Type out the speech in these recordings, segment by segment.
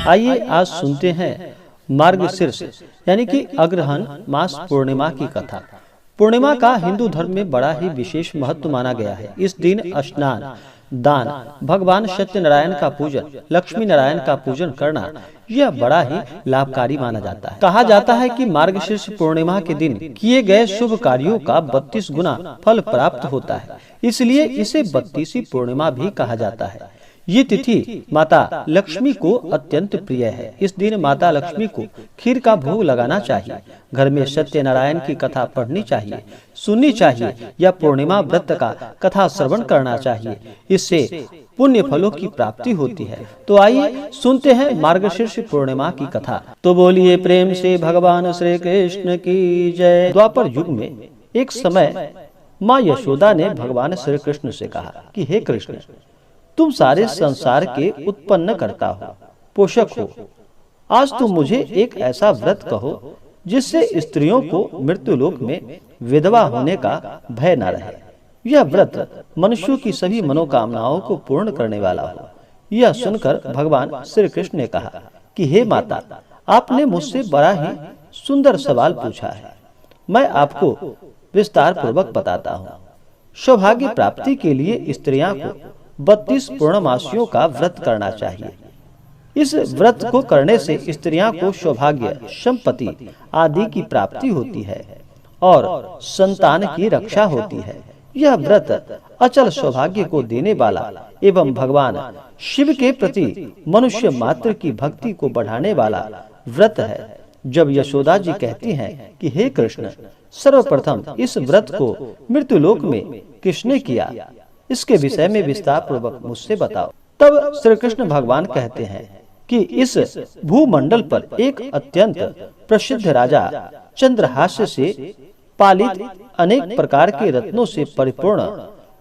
आइए आज सुनते हैं मार्गशीर्ष यानी कि अग्रहण मास पूर्णिमा की कथा। पूर्णिमा का हिंदू धर्म में बड़ा ही विशेष महत्व माना गया है। इस दिन स्नान, दान, भगवान सत्यनारायण का पूजन, लक्ष्मी नारायण का पूजन करना यह बड़ा ही लाभकारी माना जाता है। कहा जाता है कि मार्गशीर्ष पूर्णिमा के दिन किए गए शुभ कार्यों का 32 गुना फल प्राप्त होता है, इसलिए इसे 32वीं पूर्णिमा भी कहा जाता है। ये तिथि माता लक्ष्मी को अत्यंत प्रिय है। इस दिन माता लक्ष्मी को खीर का भोग लगाना चाहिए, घर में सत्यनारायण की कथा पढ़नी चाहिए, सुननी चाहिए या पूर्णिमा व्रत का कथा श्रवण करना चाहिए। इससे पुण्य फलों की प्राप्ति होती है। तो आइए सुनते हैं मार्गशीर्ष पूर्णिमा की कथा। तो बोलिए प्रेम से भगवान श्री कृष्ण की जय। द्वापर युग में एक समय माँ यशोदा ने भगवान श्री कृष्ण से कहा कि हे कृष्ण, तुम सारे संसार के उत्पन्न करता हो, पोषक हो। आज तुम मुझे एक ऐसा व्रत कहो जिससे स्त्रियों को मृत्युलोक में विधवा होने का भय न रहे। यह व्रत मनुष्यों की सभी मनोकामनाओं को पूर्ण करने वाला हो। यह सुनकर भगवान श्री कृष्ण ने कहा कि हे माता, आपने मुझसे बड़ा ही सुंदर सवाल पूछा है। मैं आपको विस्तार पूर्वक बताता हूँ। सौभाग्य प्राप्ति के लिए स्त्रियां को 32 पूर्णमासियों का व्रत करना चाहिए। इस व्रत को करने से स्त्रियां को सौभाग्य, संपत्ति आदि की प्राप्ति होती है और संतान की रक्षा होती है। यह व्रत अचल सौभाग्य को देने वाला एवं भगवान शिव के प्रति मनुष्य मात्र की भक्ति को बढ़ाने वाला व्रत है। जब यशोदा जी कहती हैं कि हे कृष्ण, सर्वप्रथम इस व्रत को मृत्युलोक में किसने किया, इसके विषय में विस्तार पूर्वक मुझसे बताओ। तब श्री कृष्ण भगवान कहते हैं कि इस भूमंडल पर एक अत्यंत प्रसिद्ध राजा चंद्रहास्य से पालित अनेक प्रकार के रत्नों से परिपूर्ण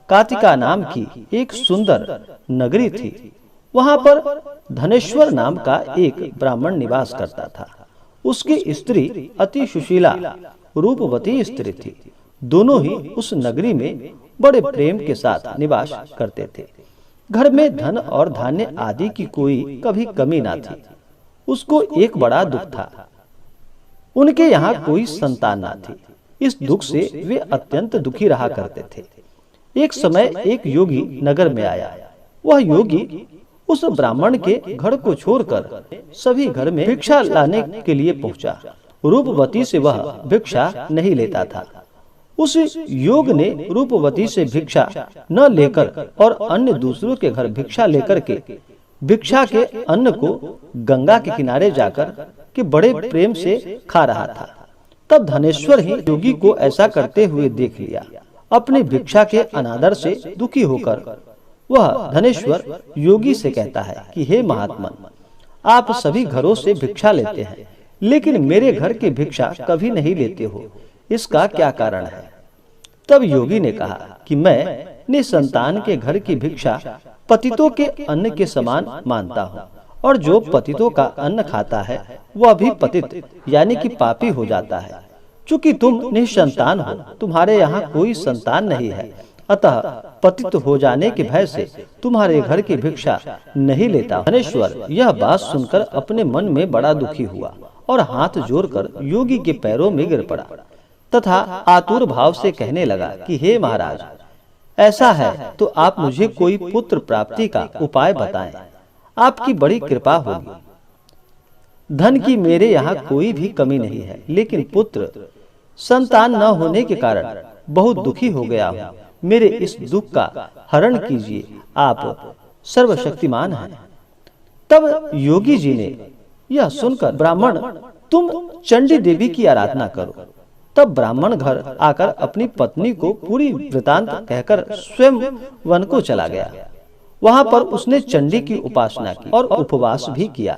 कातिका नाम की एक सुंदर नगरी थी। वहां पर धनेश्वर नाम का एक ब्राह्मण निवास करता था। उसकी स्त्री अति सुशीला रूपवती स्त्री थी। दोनों ही उस नगरी में बड़े प्रेम के साथ निवास करते थे। घर में धन और धान्य आदि की कोई कभी कमी ना थी। उसको एक बड़ा दुख था, उनके यहाँ कोई संतान ना थी। इस दुख से वे अत्यंत दुखी रहा करते थे। एक समय एक योगी नगर में आया। वह योगी उस ब्राह्मण के घर को छोड़कर सभी घर में भिक्षा लाने के लिए पहुंचा। रूपवती से वह भिक्षा नहीं लेता था। उस योग ने रूपवती से भिक्षा न लेकर और अन्य दूसरों के घर भिक्षा लेकर के भिक्षा के अन्न को गंगा के किनारे जाकर के बड़े प्रेम से खा रहा था। तब धनेश्वर ही योगी को ऐसा करते हुए देख लिया। अपनी भिक्षा के अनादर से दुखी होकर वह धनेश्वर योगी से कहता है कि हे महात्मन, आप सभी घरों से भिक्षा लेते हैं, लेकिन मेरे घर की भिक्षा कभी नहीं लेते हो, इसका क्या कारण है? तब योगी ने कहा कि मैं निसंतान के घर की भिक्षा पतितों के अन्न के समान मानता हूँ, और जो पतितों का अन्न खाता है वह भी पतित यानी कि पापी हो जाता है। चूंकि तुम निसंतान हो, तुम्हारे यहाँ कोई संतान नहीं है, अतः पतित हो जाने के भय से तुम्हारे घर की भिक्षा नहीं लेता। धनेश्वर यह बात सुनकर अपने मन में बड़ा दुखी हुआ और हाथ जोड़कर योगी के पैरों में गिर पड़ा तथा आतुर भाव से कहने लगा कि हे महाराज, ऐसा है तो आप मुझे कोई पुत्र प्राप्ति का उपाय बताएं। आपकी बड़ी कृपा होगी। धन की मेरे यहाँ कोई भी कमी नहीं है, लेकिन पुत्र संतान न होने के कारण बहुत दुखी हो गया हूँ। मेरे इस दुख का हरण कीजिए, आप सर्वशक्तिमान हैं। तब योगी जी ने यह सुनकर, ब्राह्मण तुम चंडी देवी की आराधना करो। तब ब्राह्मण घर आकर अपनी पत्नी को पूरी वृतांत कहकर स्वयं वन को चला गया। वहां पर उसने चंडी की उपासना की और उपवास भी किया।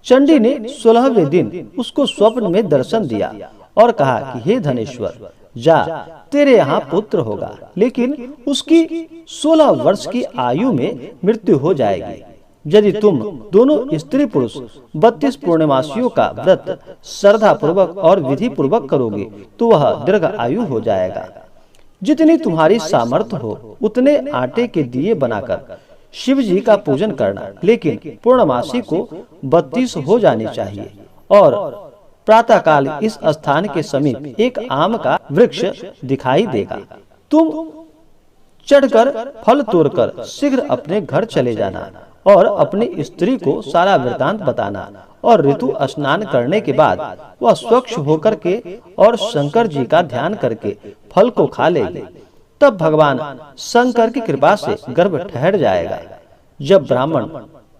चंडी ने 16वें दिन उसको स्वप्न में दर्शन दिया और कहा कि हे धनेश्वर, जा, तेरे यहाँ पुत्र होगा, लेकिन उसकी 16 वर्ष की आयु में मृत्यु हो जाएगी। यदि तुम दोनों स्त्री पुरुष 32 पूर्णमासियों का व्रत श्रद्धा पूर्वक और विधि पूर्वक करोगे तो वह दीर्घ आयु हो जाएगा। जितनी तुम्हारी सामर्थ्य हो उतने आटे के दिए बनाकर शिव जी का पूजन करना, लेकिन पूर्णमासी को 32 हो जानी चाहिए और प्रातःकाल इस स्थान के समीप एक आम का वृक्ष दिखाई देगा। तुम चढ़कर फल तोड़कर शीघ्र अपने घर चले जाना और अपनी स्त्री को सारा वृतांत बताना और ऋतु स्नान करने के बाद वह स्वच्छ होकर के और शंकर जी का ध्यान करके फल को खा लेगी। तब भगवान शंकर की कृपा से गर्भ ठहर जाएगा। जब ब्राह्मण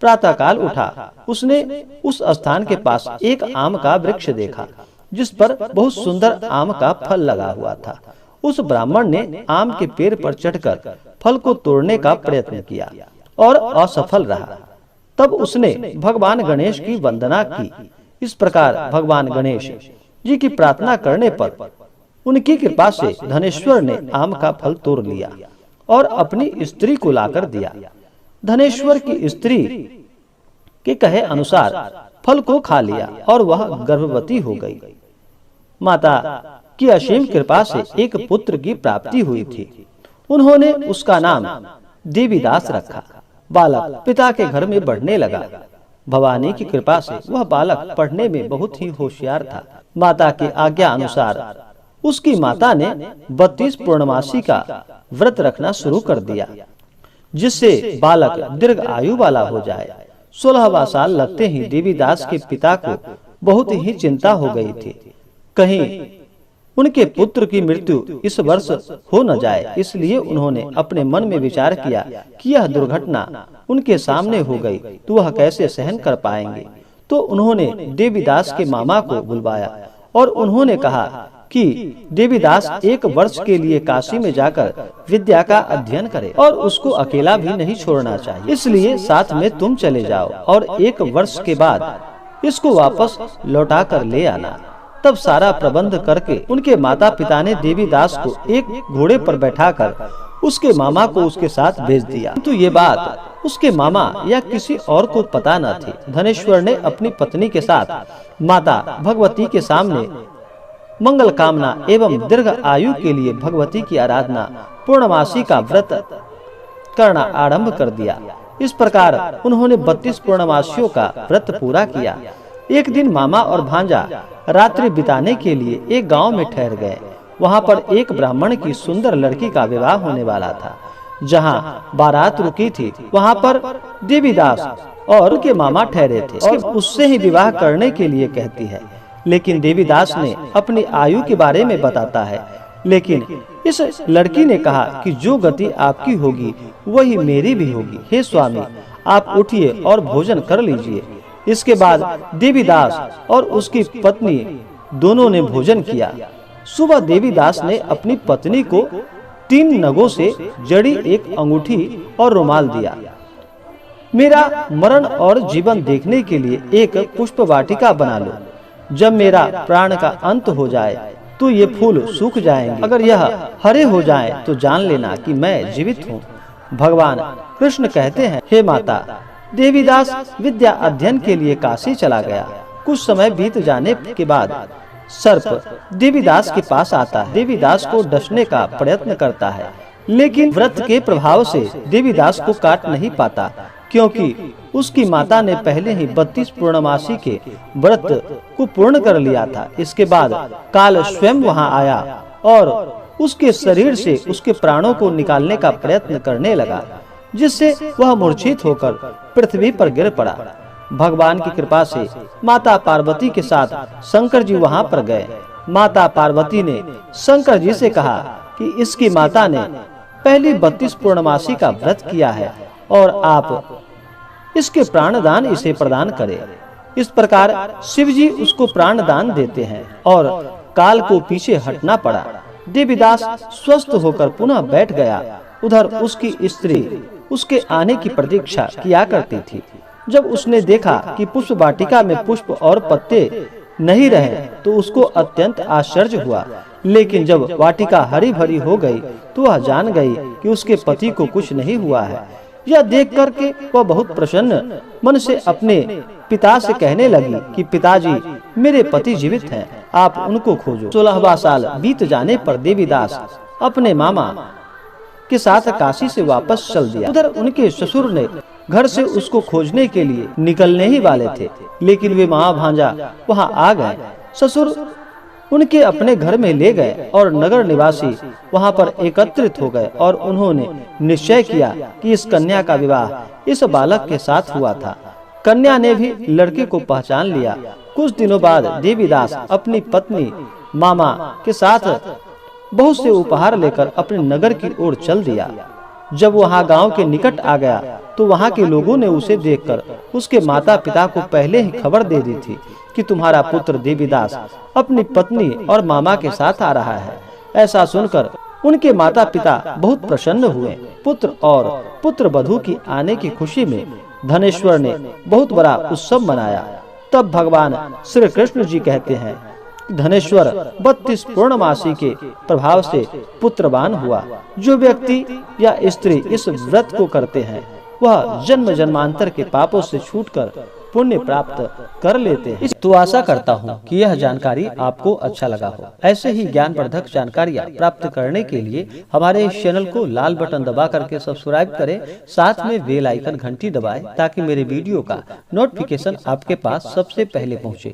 प्रातःकाल उठा, उसने उस स्थान के पास एक आम का वृक्ष देखा जिस पर बहुत सुंदर आम का फल लगा हुआ था। उस ब्राह्मण ने आम के पेड़ पर चढ़कर फल को तोड़ने का प्रयत्न किया और असफल रहा। तब उसने भगवान गणेश की वंदना की। इस प्रकार भगवान गणेश जी की प्रार्थना करने पर उनकी कृपा से धनेश्वर ने आम का फल तोड़ लिया और अपनी स्त्री को लाकर दिया। धनेश्वर की स्त्री के कहे अनुसार फल को खा लिया और वह गर्भवती हो गई। माता की असीम कृपा से एक पुत्र की प्राप्ति हुई थी। उन्होंने उसका नाम देवीदास रखा। बालक पिता के घर में बढ़ने लगा। भवानी की कृपा से वह बालक पढ़ने में बहुत ही होशियार था। माता की आज्ञा अनुसार उसकी माता ने 32 पूर्णमासी का व्रत रखना शुरू कर दिया, जिससे बालक दीर्घ आयु वाला हो जाए। 16वां साल लगते ही देवीदास के पिता को बहुत ही चिंता हो गई थी, कहीं उनके पुत्र की मृत्यु इस वर्ष हो न जाए। इसलिए उन्होंने अपने मन में विचार किया कि यह दुर्घटना उनके सामने हो गई तो वह कैसे सहन कर पाएंगे। तो उन्होंने देवीदास के मामा को बुलवाया और उन्होंने कहा कि देवीदास 1 वर्ष के लिए काशी में जाकर विद्या का अध्ययन करे और उसको अकेला भी नहीं छोड़ना चाहिए, इसलिए साथ में तुम चले जाओ और 1 वर्ष के बाद इसको वापस लौटा कर ले आना। तब सारा प्रबंध करके उनके माता पिता ने देवीदास को एक घोड़े पर बैठाकर उसके मामा को उसके साथ भेज दिया। किंतु ये बात उसके मामा या किसी और को पता न थी। धनेश्वर ने अपनी पत्नी के साथ माता भगवती के सामने मंगल कामना एवं दीर्घ आयु के लिए भगवती की आराधना पूर्णमासी का व्रत करना आरंभ कर दिया। इस प्रकार उन्होंने 32 पूर्णमासियों का व्रत पूरा किया। एक दिन मामा और भांजा रात्रि बिताने के लिए एक गांव में ठहर गए। वहां पर एक ब्राह्मण की सुंदर लड़की का विवाह होने वाला था। जहां बारात रुकी थी वहां पर देवीदास और उनके मामा ठहरे थे और उससे ही विवाह करने के लिए कहती है। लेकिन देवीदास ने अपनी आयु के बारे में बताता है, लेकिन इस लड़की ने कहा कि जो गति आपकी होगी वही मेरी भी होगी। हे स्वामी, आप उठिए और भोजन कर लीजिए। इसके बाद देवीदास और उसकी पत्नी दोनों ने भोजन किया। सुबह देवीदास ने अपनी पत्नी को 3 नगों से जड़ी एक अंगूठी और रुमाल दिया। मेरा मरण और जीवन देखने के लिए एक पुष्प वाटिका बना लो। जब मेरा प्राण का अंत हो जाए तो ये फूल सूख जाएंगे। अगर यह हरे हो जाएं तो जान लेना कि मैं जीवित हूँ। भगवान कृष्ण कहते हैं, हे माता, देवीदास विद्या अध्ययन के लिए काशी चला गया। कुछ समय बीत जाने के बाद सर्प देवीदास के पास आता है। देवीदास को डसने का प्रयत्न करता है, लेकिन व्रत के प्रभाव से देवीदास को काट नहीं पाता, क्योंकि उसकी माता ने पहले ही 32 पूर्णमासी के व्रत को पूर्ण कर लिया था। इसके बाद काल स्वयं वहां आया और उसके शरीर से उसके प्राणों को निकालने का प्रयत्न करने लगा, जिससे वह मूर्छित होकर पृथ्वी पर गिर पड़ा। भगवान की कृपा से माता पार्वती के साथ शंकर जी वहां पर गए। माता पार्वती ने शंकर जी से कहा कि इसकी माता ने पहली 32 पूर्णमासी का व्रत किया है और आप इसके प्राणदान इसे प्रदान करें। इस प्रकार शिव जी उसको प्राणदान देते हैं और काल को पीछे हटना पड़ा। देवीदास स्वस्थ होकर पुनः बैठ गया। उधर उसकी स्त्री उसके आने की प्रतीक्षा किया करती थी। जब उसने देखा कि पुष्प वाटिका में पुष्प और पत्ते नहीं रहे तो उसको अत्यंत आश्चर्य हुआ। लेकिन जब वाटिका हरी भरी हो गई तो वह जान गई कि उसके पति को कुछ नहीं हुआ है। यह देख करके वह बहुत प्रसन्न मन से अपने पिता से कहने लगी कि पिताजी, मेरे पति जीवित हैं, आप उनको खोजो। 16वां साल बीत जाने पर देवीदास अपने मामा के साथ काशी से वापस चल दिया। उधर उनके ससुर ने घर से उसको खोजने के लिए निकलने ही वाले थे, लेकिन वे महाभांजा वहां आ गए। ससुर उनके अपने घर में ले गए और नगर निवासी वहां पर एकत्रित हो गए और उन्होंने निश्चय किया कि इस कन्या का विवाह इस बालक के साथ हुआ था। कन्या ने भी लड़के को पहचान लिया। कुछ दिनों बाद देवीदास अपनी पत्नी मामा के साथ बहुत से उपहार लेकर अपने नगर की ओर चल दिया। जब वहां गांव के निकट आ गया तो वहां के लोगों ने उसे देखकर उसके माता पिता को पहले ही खबर दे दी थी कि तुम्हारा पुत्र देवीदास अपनी पत्नी और मामा के साथ आ रहा है। ऐसा सुनकर उनके माता पिता बहुत प्रसन्न हुए। पुत्र और पुत्र वधू की आने की खुशी में धनेश्वर ने बहुत बड़ा उत्सव मनाया। तब भगवान श्री कृष्ण जी कहते हैं, धनेश्वर 32 पूर्णमासी के प्रभाव से पुत्रवान हुआ। जो व्यक्ति या स्त्री इस व्रत को करते हैं वह जन्म जन्मांतर के पापों से छूटकर पुण्य प्राप्त कर लेते हैं। तो आशा करता हूँ कि यह जानकारी आपको अच्छा लगा हो। ऐसे ही ज्ञानवर्धक जानकारियाँ प्राप्त करने के लिए हमारे इस चैनल को लाल बटन दबा करके सब्सक्राइब करें, साथ में बेल आइकन घंटी दबाएं ताकि मेरे वीडियो का नोटिफिकेशन आपके पास सबसे पहले पहुँचे।